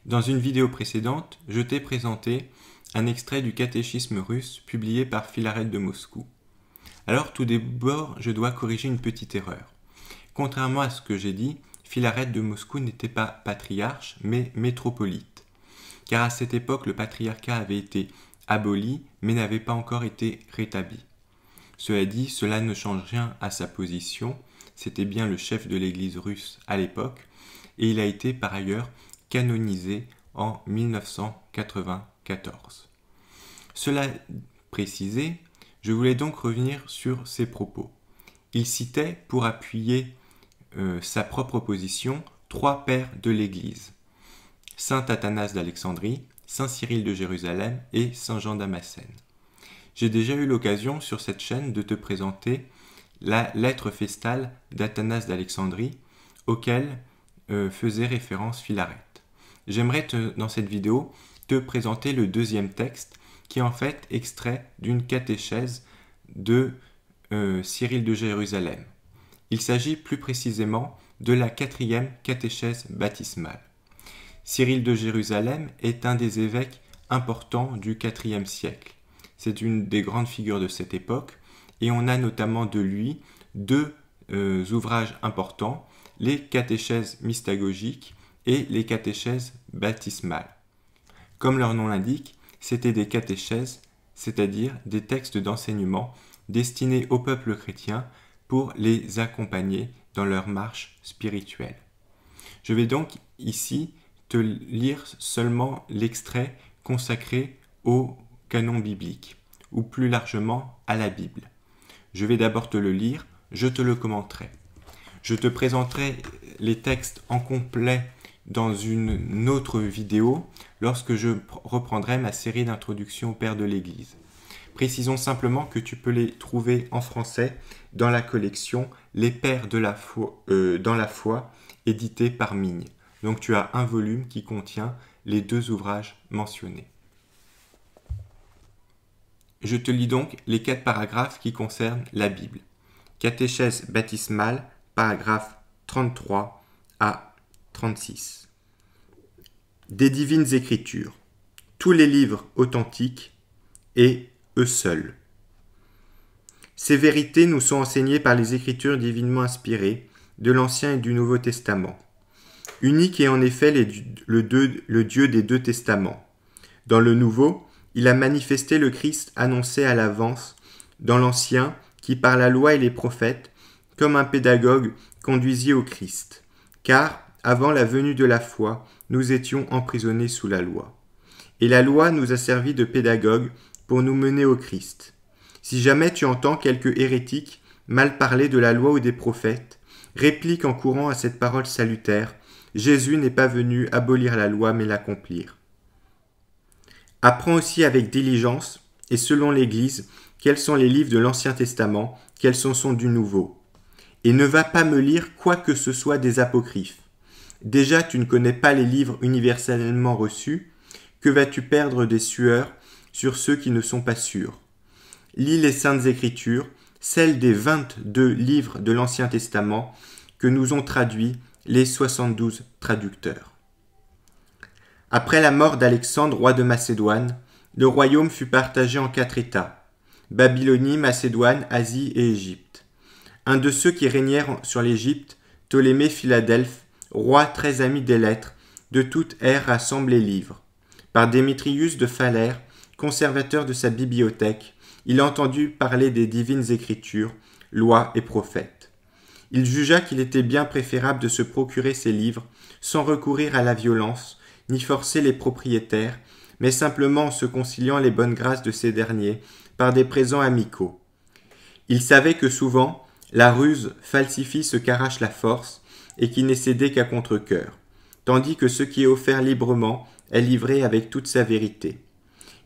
Dans une vidéo précédente, je t'ai présenté un extrait du catéchisme russe publié par Philaret de Moscou. Alors tout d'abord, je dois corriger une petite erreur. Contrairement à ce que j'ai dit, Philaret de Moscou n'était pas patriarche, mais métropolite. Car à cette époque, le patriarcat avait été aboli, mais n'avait pas encore été rétabli. Cela dit, cela ne change rien à sa position. C'était bien le chef de l'église russe à l'époque, et il a été par ailleurs canonisé en 1994. Cela précisé, je voulais donc revenir sur ses propos. Il citait, pour appuyer sa propre position, 3 pères de l'Église, saint Athanase d'Alexandrie, saint Cyril de Jérusalem et saint Jean Damascène. J'ai déjà eu l'occasion sur cette chaîne de te présenter la lettre festale d'Athanase d'Alexandrie, auquel faisait référence Philaret. J'aimerais dans cette vidéo te présenter le deuxième texte, qui est en fait extrait d'une catéchèse de Cyril de Jérusalem. Il s'agit plus précisément de la 4e catéchèse baptismale. Cyril de Jérusalem est un des évêques importants du IVe siècle. C'est une des grandes figures de cette époque, et on a notamment de lui 2 ouvrages importants, les catéchèses mystagogiques et les catéchèses baptismales. Comme leur nom l'indique, c'était des catéchèses, c'est-à-dire des textes d'enseignement destinés au peuple chrétien pour les accompagner dans leur marche spirituelle. Je vais donc ici te lire seulement l'extrait consacré au canon biblique, ou plus largement à la Bible. Je vais d'abord te le lire, je te le commenterai. Je te présenterai les textes en complet dans une autre vidéo lorsque je reprendrai ma série d'introduction au Père de l'Église. Précisons simplement que tu peux les trouver en français dans la collection Les Pères de la foi, dans la foi, édité par Migne. Donc tu as un volume qui contient les 2 ouvrages mentionnés. Je te lis donc les 4 paragraphes qui concernent la Bible. Catéchèse baptismale, paragraphes 33 à 36. Des divines écritures, tous les livres authentiques et eux seuls. Ces vérités nous sont enseignées par les écritures divinement inspirées de l'Ancien et du Nouveau Testament. Unique est en effet le Dieu des 2 testaments. Dans le Nouveau, il a manifesté le Christ annoncé à l'avance dans l'Ancien qui, par la loi et les prophètes, comme un pédagogue, conduisit au Christ. Car, avant la venue de la foi, nous étions emprisonnés sous la loi. Et la loi nous a servi de pédagogue pour nous mener au Christ. Si jamais tu entends quelque hérétique mal parler de la loi ou des prophètes, réplique en courant à cette parole salutaire, Jésus n'est pas venu abolir la loi mais l'accomplir. Apprends aussi avec diligence, et selon l'Église, quels sont les livres de l'Ancien Testament, quels sont du Nouveau. Et ne va pas me lire quoi que ce soit des apocryphes. Déjà tu ne connais pas les livres universellement reçus, que vas-tu perdre des sueurs sur ceux qui ne sont pas sûrs? Lis les Saintes Écritures, celles des 22 livres de l'Ancien Testament que nous ont traduits les 72 traducteurs. Après la mort d'Alexandre, roi de Macédoine, le royaume fut partagé en 4 États, Babylonie, Macédoine, Asie et Égypte. Un de ceux qui régnèrent sur l'Égypte, Ptolémée Philadelphe, roi très ami des lettres, de toute ère rassemble les livres. Par Démétrius de Phalère, conservateur de sa bibliothèque, il entendit parler des divines écritures, lois et prophètes. Il jugea qu'il était bien préférable de se procurer ces livres sans recourir à la violence, ni forcer les propriétaires, mais simplement en se conciliant les bonnes grâces de ces derniers par des présents amicaux. Il savait que souvent, la ruse falsifie ce qu'arrache la force et qui n'est cédé qu'à contre-cœur, tandis que ce qui est offert librement est livré avec toute sa vérité.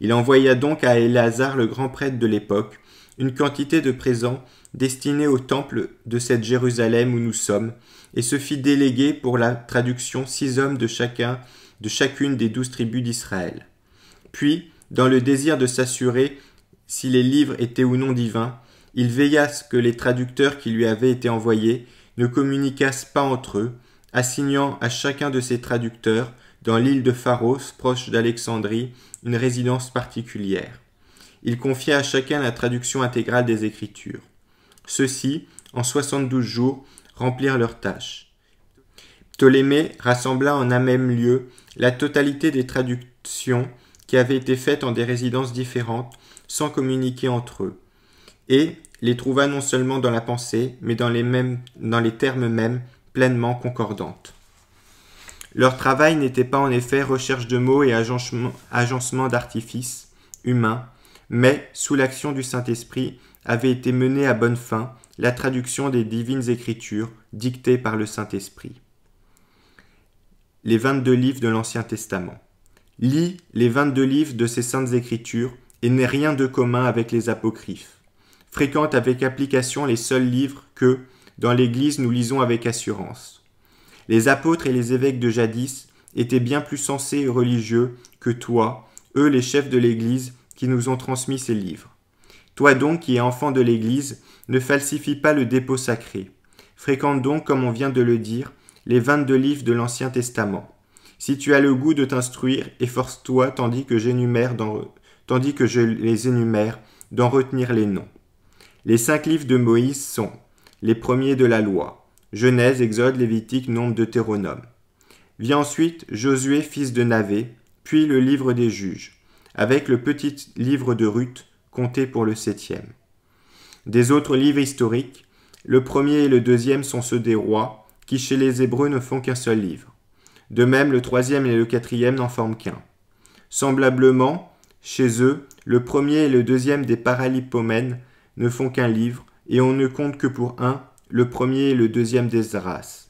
Il envoya donc à Éléazar, le grand prêtre de l'époque, une quantité de présents destinés au temple de cette Jérusalem où nous sommes, et se fit déléguer pour la traduction 6 hommes de chacune des 12 tribus d'Israël. Puis, dans le désir de s'assurer si les livres étaient ou non divins, il veilla à ce que les traducteurs qui lui avaient été envoyés ne communiquassent pas entre eux, assignant à chacun de ces traducteurs dans l'île de Pharos, proche d'Alexandrie, une résidence particulière. Il confia à chacun la traduction intégrale des Écritures. Ceux-ci, en 72 jours, remplirent leurs tâches. Ptolémée rassembla en un même lieu la totalité des traductions qui avaient été faites en des résidences différentes, sans communiquer entre eux, et les trouva non seulement dans la pensée, mais dans les termes mêmes, pleinement concordantes. Leur travail n'était pas en effet recherche de mots et agencement d'artifices humains, mais, sous l'action du Saint-Esprit, avait été menée à bonne fin la traduction des divines Écritures dictées par le Saint-Esprit. Les 22 livres de l'Ancien Testament. Lis les 22 livres de ces saintes Écritures et n'aie rien de commun avec les apocryphes. Fréquente avec application les seuls livres que, dans l'Église, nous lisons avec assurance. Les apôtres et les évêques de jadis étaient bien plus sensés et religieux que toi, eux les chefs de l'Église, qui nous ont transmis ces livres. Toi donc, qui es enfant de l'Église, ne falsifie pas le dépôt sacré. Fréquente donc, comme on vient de le dire, les 22 livres de l'Ancien Testament. Si tu as le goût de t'instruire, efforce-toi, tandis que je les énumère, d'en retenir les noms. Les 5 livres de Moïse sont les premiers de la loi, Genèse, Exode, Lévitique, Nombre, Deutéronome. Vient ensuite Josué, fils de Navé, puis le livre des juges, avec le petit livre de Ruth, compté pour le 7e. Des autres livres historiques, le premier et le deuxième sont ceux des rois, qui chez les Hébreux ne font qu'un seul livre. De même, le 3e et le 4e n'en forment qu'un. Semblablement, chez eux, le premier et le deuxième des Paralipomènes ne font qu'un livre, et on ne compte que pour un, le premier et le deuxième d'Esdras.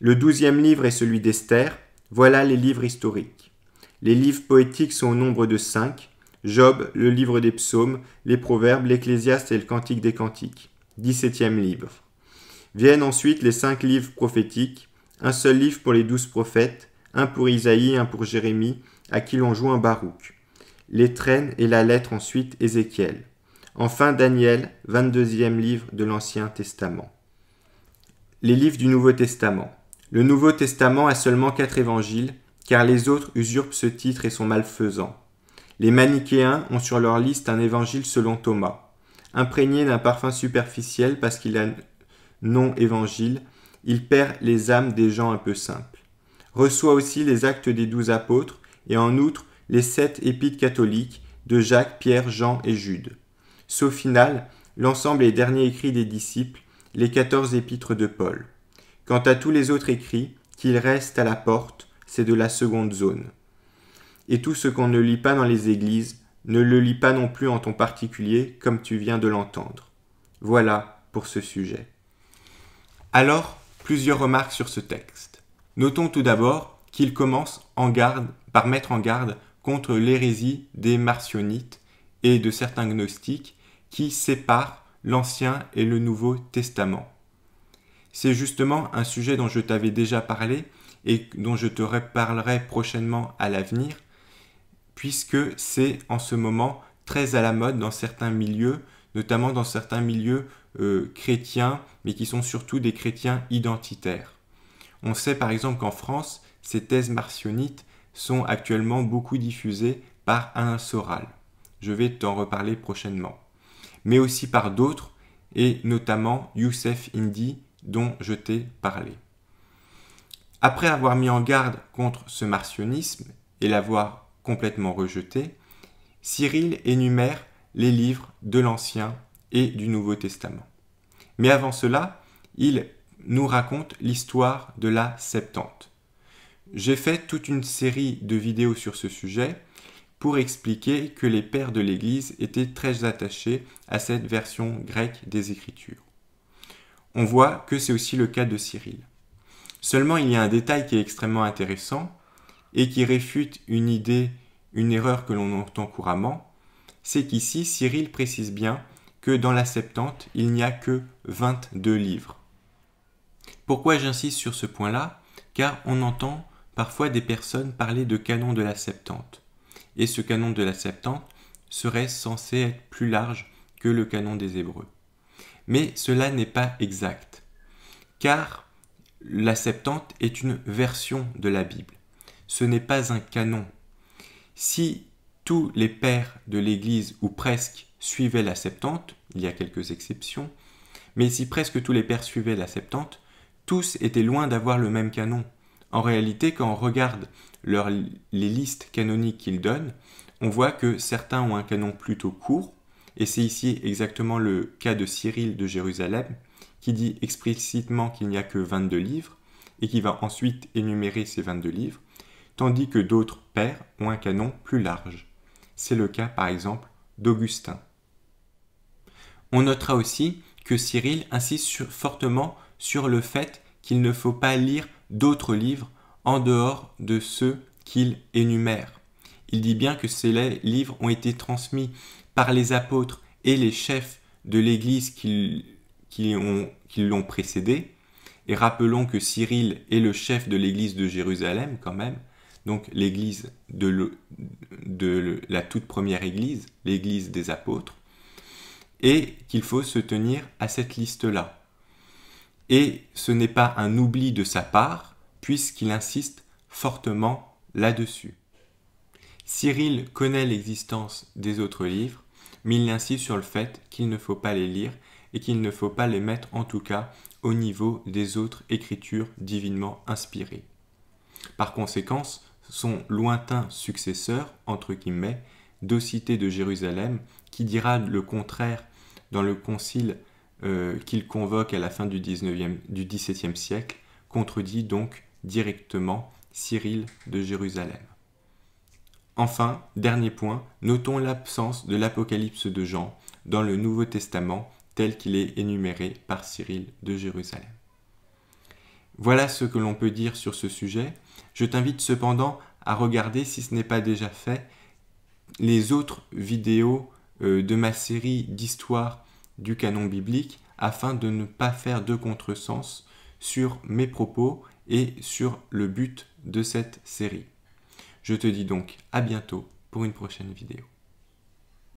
Le 12e livre est celui d'Esther, voilà les livres historiques. Les livres poétiques sont au nombre de 5, Job, le livre des psaumes, les proverbes, l'Ecclésiaste et le Cantique des Cantiques, 17e livre. Viennent ensuite les 5 livres prophétiques, un seul livre pour les 12 prophètes, un pour Isaïe, un pour Jérémie, à qui l'on joint Baruch. Les traînes et la lettre ensuite Ézéchiel. Enfin Daniel, 22e livre de l'Ancien Testament. Les livres du Nouveau Testament. Le Nouveau Testament a seulement 4 évangiles, car les autres usurpent ce titre et sont malfaisants. Les manichéens ont sur leur liste un évangile selon Thomas. Imprégné d'un parfum superficiel parce qu'il a non-évangile, il perd les âmes des gens un peu simples. Reçoit aussi les actes des 12 apôtres et en outre les 7 épîtres catholiques de Jacques, Pierre, Jean et Jude. Sauf final, l'ensemble des derniers écrits des disciples, les 14 épîtres de Paul. Quant à tous les autres écrits, qu'ils restent à la porte, c'est de la seconde zone. Et tout ce qu'on ne lit pas dans les églises, ne le lis pas non plus en ton particulier, comme tu viens de l'entendre. Voilà pour ce sujet. Alors, plusieurs remarques sur ce texte. Notons tout d'abord qu'il commence par mettre en garde contre l'hérésie des marcionites et de certains gnostiques qui séparent l'Ancien et le Nouveau Testament. C'est justement un sujet dont je t'avais déjà parlé et dont je te reparlerai prochainement à l'avenir, puisque c'est en ce moment très à la mode dans certains milieux, notamment dans certains milieux chrétiens, mais qui sont surtout des chrétiens identitaires. On sait par exemple qu'en France, ces thèses marcionites sont actuellement beaucoup diffusées par Alain Soral. Je vais t'en reparler prochainement. Mais aussi par d'autres, et notamment Youssef Indy, dont je t'ai parlé. Après avoir mis en garde contre ce marcionisme et l'avoir complètement rejeté, Cyril énumère les livres de l'Ancien et du Nouveau Testament. Mais avant cela, il nous raconte l'histoire de la Septante. J'ai fait toute une série de vidéos sur ce sujet pour expliquer que les pères de l'Église étaient très attachés à cette version grecque des Écritures. On voit que c'est aussi le cas de Cyril. Seulement, il y a un détail qui est extrêmement intéressant et qui réfute une erreur que l'on entend couramment, c'est qu'ici, Cyril précise bien que dans la Septante, il n'y a que 22 livres. Pourquoi j'insiste sur ce point-là ? Car on entend parfois des personnes parler de canon de la Septante. Et ce canon de la Septante serait censé être plus large que le canon des Hébreux. Mais cela n'est pas exact, car la Septante est une version de la Bible. ce n'est pas un canon. Si tous les pères de l'Église, ou presque, suivaient la Septante, il y a quelques exceptions, mais si presque tous les pères suivaient la Septante, tous étaient loin d'avoir le même canon. En réalité, quand on regarde les listes canoniques qu'ils donnent, on voit que certains ont un canon plutôt court, et c'est ici exactement le cas de Cyril de Jérusalem, qui dit explicitement qu'il n'y a que 22 livres, et qui va ensuite énumérer ces 22 livres, tandis que d'autres pères ont un canon plus large. C'est le cas par exemple d'Augustin. On notera aussi que Cyril insiste fortement sur le fait qu'il ne faut pas lire d'autres livres en dehors de ceux qu'il énumère. Il dit bien que ces livres ont été transmis par les apôtres et les chefs de l'Église qui l'ont précédé. Et rappelons que Cyril est le chef de l'Église de Jérusalem quand même, donc l'Église de la toute première Église, l'Église des apôtres, et qu'il faut se tenir à cette liste-là. Et ce n'est pas un oubli de sa part, puisqu'il insiste fortement là-dessus. Cyril connaît l'existence des autres livres, mais il insiste sur le fait qu'il ne faut pas les lire et qu'il ne faut pas les mettre en tout cas au niveau des autres écritures divinement inspirées. Par conséquent, son lointain successeur, entre guillemets, Docité de Jérusalem, qui dira le contraire dans le concile qu'il convoque à la fin du XVIIe siècle, contredit donc directement Cyril de Jérusalem. Enfin, dernier point, notons l'absence de l'Apocalypse de Jean dans le Nouveau Testament tel qu'il est énuméré par Cyril de Jérusalem. Voilà ce que l'on peut dire sur ce sujet. Je t'invite cependant à regarder, si ce n'est pas déjà fait, les autres vidéos de ma série d'histoire du canon biblique afin de ne pas faire de contresens sur mes propos et sur le but de cette série. Je te dis donc à bientôt pour une prochaine vidéo.